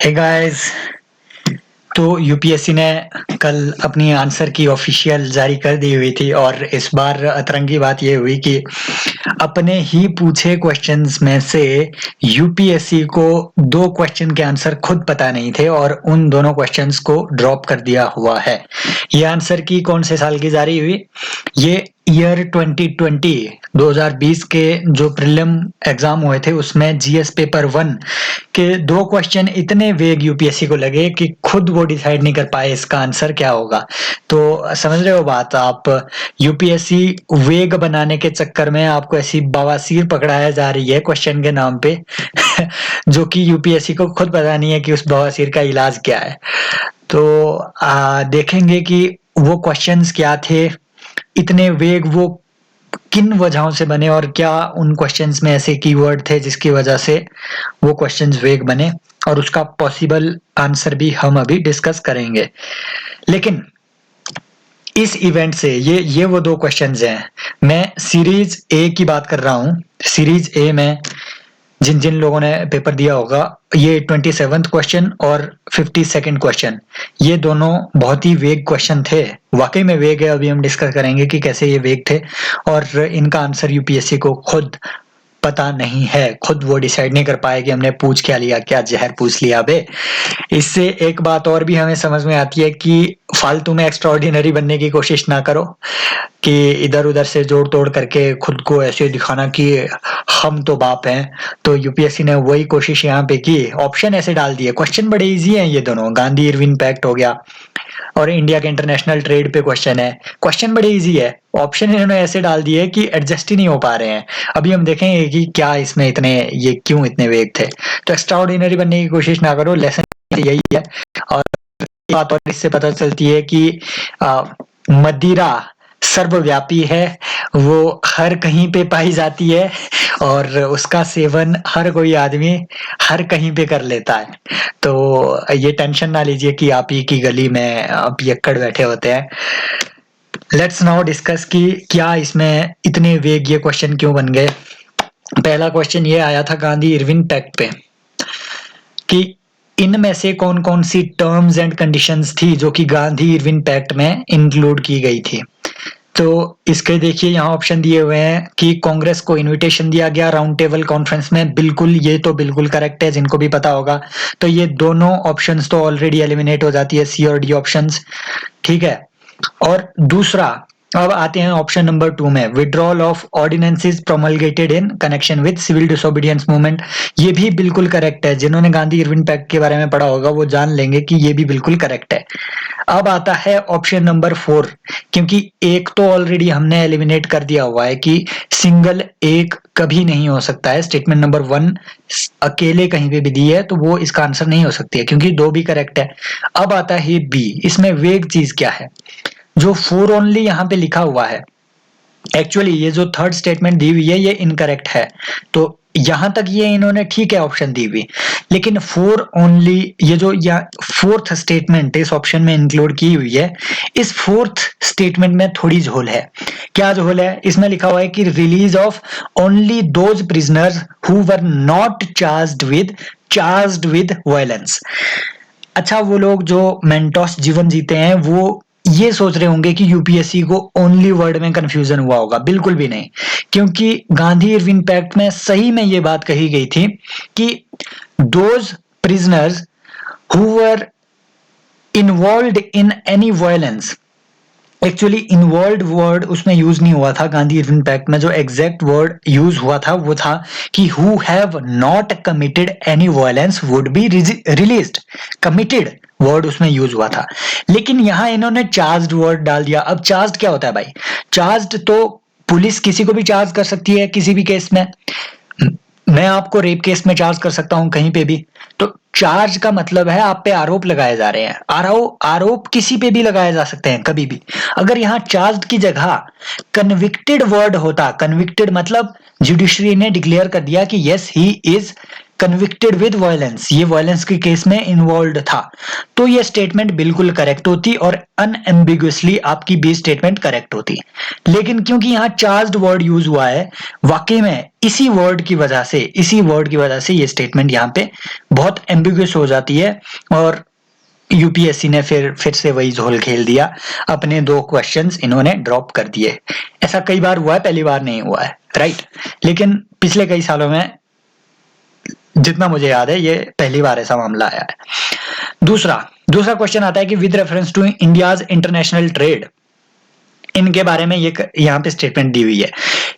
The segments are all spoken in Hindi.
हे गाइस, तो यूपीएससी ने कल अपनी आंसर की ऑफिशियल जारी कर दी हुई थी और इस बार अतरंगी बात ये हुई कि अपने ही पूछे क्वेश्चंस में से यूपीएससी को 2 क्वेश्चन के आंसर खुद पता नहीं थे और उन दोनों क्वेश्चंस को ड्रॉप कर दिया हुआ है। ये आंसर की कौन से साल की जारी हुई? ये ईयर 2020 के जो प्रीलिम एग्जाम हुए थे उसमें जीएस पेपर 1 के 2 क्वेश्चन इतने वेग यूपीएससी को लगे कि खुद वो डिसाइड नहीं कर पाए इसका आंसर क्या होगा। तो समझ रहे हो बात आप? यूपीएससी वेग बनाने के चक्कर में आपको ऐसी बवासीर पकड़ाया जा रही है क्वेश्चन के नाम पे जो कि यूपीएससी को खुद पता नहीं है कि उस बवासीर का इलाज क्या है। तो देखेंगे कि वो क्वेश्चंस क्या थे, इतने वेग वो किन वजहों से बने और क्या उन क्वेश्चंस में ऐसे कीवर्ड थे जिसकी वजह से वो क्वेश्चंस वेग बने, और उसका पॉसिबल आंसर भी हम अभी डिस्कस करेंगे। लेकिन इस इवेंट से ये वो 2 क्वेश्चंस हैं। मैं सीरीज ए की बात कर रहा हूँ। सीरीज ए में जिन जिन लोगों ने पेपर दिया होगा, ये 27th क्वेश्चन और 52nd क्वेश्चन, ये दोनों बहुत ही वेग क्वेश्चन थे। वाकई में वेग है। अभी हम डिस्कस करेंगे कि कैसे ये वेग थे और इनका आंसर यूपीएससी को खुद पता नहीं है। खुद वो डिसाइड नहीं कर पाए कि हमने पूछ क्या लिया, क्या जहर पूछ लिया बे। इससे एक बात और भी हमें समझ में आती है कि फालतू में एक्स्ट्राऑर्डिनरी बनने की कोशिश ना करो कि इधर उधर से जोड़ तोड़ करके खुद को ऐसे दिखाना कि हम तो बाप हैं। तो यूपीएससी ने वही कोशिश यहाँ पे की, ऑप्शन ऐसे डाल दिए। क्वेश्चन बड़े इजी हैं ये दोनों। गांधी इरविन पैक्ट हो गया और इंडिया के इंटरनेशनल ट्रेड पे क्वेश्चन है। क्वेश्चन बड़े इजी है, ऑप्शन इन्होंने ऐसे डाल दिए कि एडजस्ट ही नहीं हो पा रहे हैं। अभी हम देखेंगे कि क्या इसमें ये क्यों इतने वेग थे। तो एक्स्ट्रा ऑर्डिनरी बनने की कोशिश ना करो, लेसन यही है। और बात और इससे पता चलती है कि मदिरा सर्वव्यापी है, वो हर कहीं पे पाई जाती है और उसका सेवन हर कोई आदमी हर कहीं पे कर लेता है। तो ये टेंशन ना लीजिए कि आप ही की गली में पियक्कड़ बैठे होते हैं। लेट्स नाउ डिस्कस कि क्या इसमें इतने वेग ये क्वेश्चन क्यों बन गए। पहला क्वेश्चन ये आया था गांधी इरविन पैक्ट पे कि इनमें से कौन कौन सी टर्म्स एंड कंडीशंस थी जो कि गांधी इरविन पैक्ट में इंक्लूड की गई थी। तो इसके देखिए यहाँ ऑप्शन दिए हुए हैं कि कांग्रेस को इनविटेशन दिया गया राउंड टेबल कॉन्फ्रेंस में। बिल्कुल, ये तो बिल्कुल करेक्ट है, जिनको भी पता होगा। तो ये दोनों ऑप्शंस तो ऑलरेडी एलिमिनेट हो जाती है, सी और डी ऑप्शंस। ठीक है। और दूसरा, अब आते हैं ऑप्शन नंबर 2 में, withdrawal of ordinances promulgated in connection with civil disobedience movement. ये भी बिल्कुल करेक्ट है। जिन्होंने गांधी इरविन पैक्ट के बारे में पढ़ा होगा वो जान लेंगे कि ये भी बिल्कुल करेक्ट है। अब आता है ऑप्शन नंबर 4, क्योंकि एक तो ऑलरेडी हमने एलिमिनेट कर दिया हुआ है कि सिंगल एक कभी नहीं हो सकता है। स्टेटमेंट नंबर 1 अकेले कहीं पे भी दी है तो वो इसका आंसर नहीं हो सकती है, क्योंकि 2 भी करेक्ट है। अब आता है बी, इसमें वेग चीज क्या है? जो 4 ओनली यहाँ पे लिखा हुआ है, एक्चुअली ये जो थर्ड स्टेटमेंट दी हुई है ये इनकरेक्ट है। तो यहां तक ये इन्होंने ठीक है ऑप्शन दी हुई, लेकिन 4 ओनली, ये जो फोर्थ स्टेटमेंट इस ऑप्शन में इंक्लूड की हुई है, इस फोर्थ स्टेटमेंट में थोड़ी झोल है। क्या झोल है? इसमें लिखा हुआ है कि release of only those prisoners who were not charged with violence. अच्छा, वो लोग जो मेंटोस जीवन जीते हैं वो ये सोच रहे होंगे कि यूपीएससी को ओनली वर्ड में कंफ्यूजन हुआ होगा। बिल्कुल भी नहीं, क्योंकि गांधी इरविन पैक्ट में सही में ये बात कही गई थी कि those prisoners who were involved in any violence, actually involve word उसमें यूज नहीं हुआ था। गांधी इरविन पैक्ट में जो एग्जैक्ट वर्ड यूज हुआ था वो था कि who have not committed any violence would be released. Committed word उसमें यूज हुआ था, लेकिन यहां इन्होंने चार्ज्ड वर्ड डाल दिया। अब चार्ज्ड क्या होता है भाई? चार्ज्ड तो पुलिस किसी को भी चार्ज कर सकती है किसी भी केस में। मैं आपको रेप केस में चार्ज कर सकता हूं कहीं पे भी। तो चार्ज का मतलब है आप पे आरोप लगाए जा रहे हैं। आरोप किसी पे भी लगाए जा सकते हैं कभी भी। अगर यहाँ चार्ज की जगह कन्विक्टेड वर्ड होता, कन्विक्टेड मतलब जुडिशरी ने डिक्लेयर कर दिया कि yes he is convicted with violence, ये वायलेंस के केस में इन्वॉल्व था, तो ये स्टेटमेंट बिल्कुल करेक्ट होती और अनएम्बिगुअसली आपकी बी स्टेटमेंट करेक्ट होती। लेकिन क्योंकि यहाँ चार्ज्ड वर्ड यूज हुआ है, वाकई में इसी वर्ड की वजह से ये स्टेटमेंट यहाँ पे बहुत एम्बिगुअस हो जाती है और यूपीएससी ने फिर से वही झोल खेल दिया, अपने 2 क्वेश्चंस इन्होंने ड्रॉप कर दिए। ऐसा कई बार हुआ है, पहली बार नहीं हुआ है, राइट। लेकिन पिछले कई सालों में जितना मुझे याद है ये पहली बार ऐसा मामला आया है। दूसरा क्वेश्चन आता है कि with reference to India's international trade, इनके बारे में ये यहाँ पे स्टेटमेंट दी हुई है।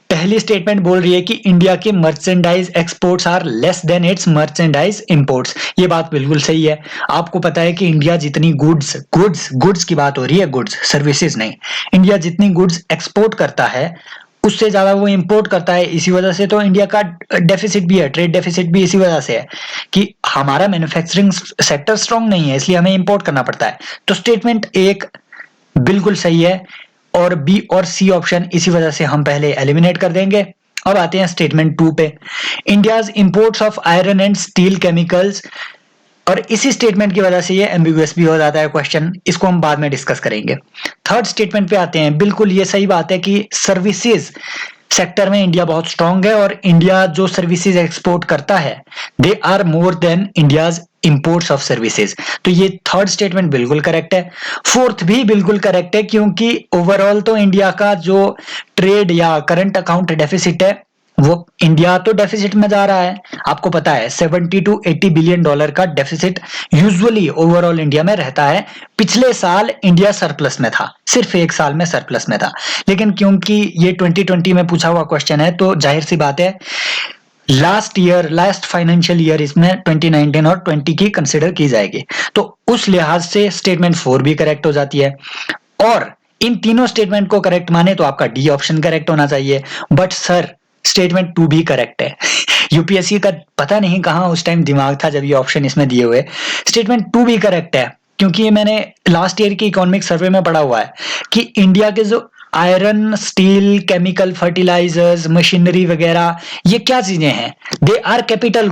पहली स्टेटमेंट बोल रही है कि इंडिया के merchandise exports are less than its merchandise imports. ये बात बिल्कुल सही है। आपको पता है कि इंडिया जितनी गुड्स की बात हो रही है, गुड्स, सर्विसेज नहीं। इंडिया जितनी गुड्स एक्सपोर्ट करता है उससे ज्यादा वो इंपोर्ट करता है। इसी वजह से तो इंडिया का डेफिसिट भी है, ट्रेड डेफिसिट भी इसी वजह से है कि हमारा मैन्युफैक्चरिंग सेक्टर स्ट्रांग नहीं है, इसलिए हमें इंपोर्ट करना पड़ता है। तो स्टेटमेंट 1 बिल्कुल सही है और बी और सी ऑप्शन इसी वजह से हम पहले एलिमिनेट कर देंगे। अब आते हैं स्टेटमेंट 2 पे। India's imports of iron and steel chemicals, और इसी स्टेटमेंट की वजह से ये एम्बिगुअस भी हो जाता है क्वेश्चन, इसको हम बाद में डिस्कस करेंगे। थर्ड स्टेटमेंट पे आते हैं। बिल्कुल ये सही बात है कि सर्विसेज सेक्टर में इंडिया बहुत स्ट्रांग है और इंडिया जो सर्विसेज एक्सपोर्ट करता है they are more than India's imports of services. तो ये थर्ड स्टेटमेंट बिल्कुल करेक्ट है। फोर्थ भी बिल्कुल करेक्ट है क्योंकि ओवरऑल तो इंडिया का जो ट्रेड या करंट अकाउंट डेफिसिट है वो इंडिया तो डेफिसिट में जा रहा है। आपको पता है 70 to 80 बिलियन डॉलर का डेफिसिट यूजुअली ओवरऑल इंडिया में रहता है। पिछले साल इंडिया सरप्लस में था, सिर्फ 1 साल में सरप्लस में था। लेकिन क्योंकि ये 2020 में पूछा हुआ क्वेश्चन है तो जाहिर सी बात है लास्ट फाइनेंशियल ईयर इसमें 2019 और 20 की कंसिडर की जाएगी। तो उस लिहाज से स्टेटमेंट 4 भी करेक्ट हो जाती है। और इन तीनों स्टेटमेंट को करेक्ट माने तो आपका डी ऑप्शन करेक्ट होना चाहिए। बट सर स्टेटमेंट 2 भी करेक्ट है। यूपीएससी का पता नहीं कहां उस टाइम दिमाग था जब ये ऑप्शन इसमें दिए हुए। स्टेटमेंट 2 भी करेक्ट है क्योंकि मैंने लास्ट ईयर की इकोनॉमिक सर्वे में पढ़ा हुआ है कि इंडिया के जो iron, steel, chemical, fertilizers, machinery वगैरह ये क्या चीजें हैं, they are capital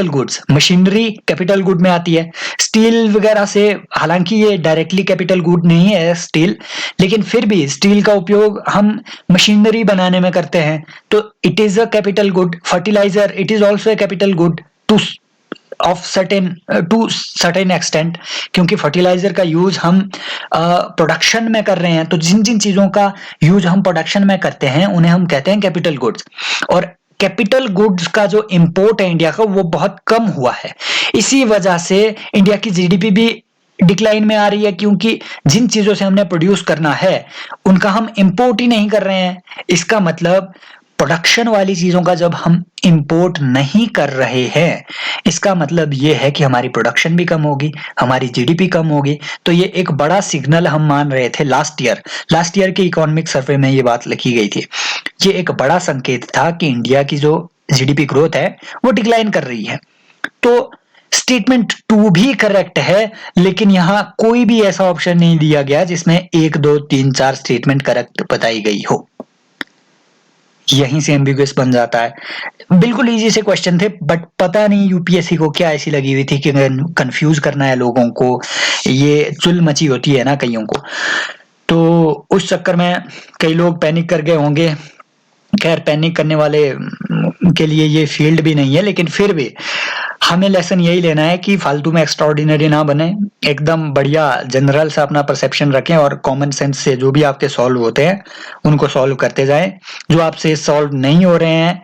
goods. Machinery capital good में आती है। स्टील वगैरह से, हालांकि ये डायरेक्टली कैपिटल गुड नहीं है स्टील, लेकिन फिर भी स्टील का उपयोग हम मशीनरी बनाने में करते हैं तो it is a capital good. Fertilizer it is also a capital good to certain extent, क्योंकि फर्टिलाइजर का यूज हम प्रोडक्शन में कर रहे हैं। तो जिन जिन चीजों का यूज हम प्रोडक्शन में करते हैं उन्हें हम कहते हैं कैपिटल गुड्स। और कैपिटल गुड्स का जो इंपोर्ट है इंडिया का वो बहुत कम हुआ है। इसी वजह से इंडिया की जीडीपी भी डिक्लाइन में आ रही है क्योंकि जिन चीजों से हमने प्रोड्यूस करना है उनका हम इंपोर्ट ही नहीं कर रहे हैं। इसका मतलब प्रोडक्शन वाली चीजों का जब हम इंपोर्ट नहीं कर रहे हैं, इसका मतलब ये है कि हमारी प्रोडक्शन भी कम होगी, हमारी जीडीपी कम होगी। तो ये एक बड़ा सिग्नल हम मान रहे थे लास्ट ईयर के इकोनॉमिक सर्वे में ये बात लिखी गई थी। ये एक बड़ा संकेत था कि इंडिया की जो जीडीपी ग्रोथ है वो डिक्लाइन कर रही है। तो स्टेटमेंट 2 भी करेक्ट है, लेकिन यहां कोई भी ऐसा ऑप्शन नहीं दिया गया जिसमें 1, 2, 3, 4 स्टेटमेंट करेक्ट बताई गई हो। यहीं से एम्बिगुअस बन जाता है। बिल्कुल इजी से क्वेश्चन थे बट पता नहीं यूपीएससी को क्या ऐसी लगी हुई थी कि कंफ्यूज करना है लोगों को, ये चुल मची होती है ना कईयों को, तो उस चक्कर में कई लोग पैनिक कर गए होंगे। खैर पैनिक करने वाले के लिए ये फील्ड भी नहीं है, लेकिन फिर भी हमें लेसन यही लेना है कि फालतू में एक्स्ट्राऑर्डिनरी ना बने, एकदम बढ़िया जनरल सा अपना परसेप्शन रखें और कॉमन सेंस से जो भी आपके सॉल्व होते हैं उनको सॉल्व करते जाएं। जो आपसे सॉल्व नहीं हो रहे हैं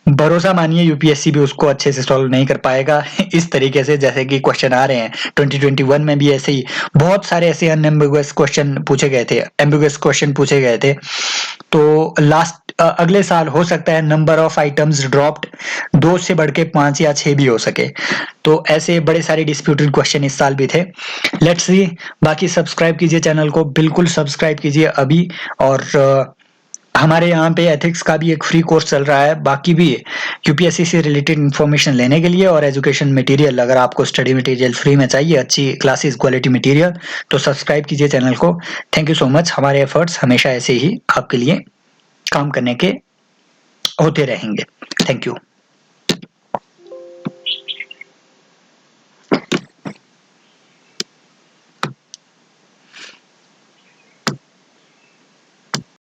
भरोसा मानिए यूपीएससी भी उसको अच्छे से सॉल्व नहीं कर पाएगा इस तरीके से जैसे कि क्वेश्चन आ रहे हैं। 2021 में भी ऐसे ही बहुत सारे ऐसे अनएम्बिगुअस क्वेश्चन पूछे गए थे, एम्बिगुअस क्वेश्चन पूछे गए थे। तो अगले साल हो सकता है नंबर ऑफ आइटम्स ड्रॉप्ड 2 से बढ़ के 5 या 6 भी हो सके। तो ऐसे बड़े सारे डिस्प्यूटेड क्वेश्चन इस साल भी थे। Let's see. बाकी सब्सक्राइब कीजिए चैनल को, बिल्कुल सब्सक्राइब कीजिए अभी। और हमारे यहाँ पे एथिक्स का भी एक फ्री कोर्स चल रहा है। बाकी भी यूपीएससी से रिलेटेड इन्फॉर्मेशन लेने के लिए और एजुकेशन मटेरियल, अगर आपको स्टडी मटेरियल फ्री में चाहिए, अच्छी क्लासेस, क्वालिटी मटेरियल, तो सब्सक्राइब कीजिए चैनल को। Thank you so much. हमारे एफर्ट्स हमेशा ऐसे ही आपके लिए काम करने के होते रहेंगे। Thank you.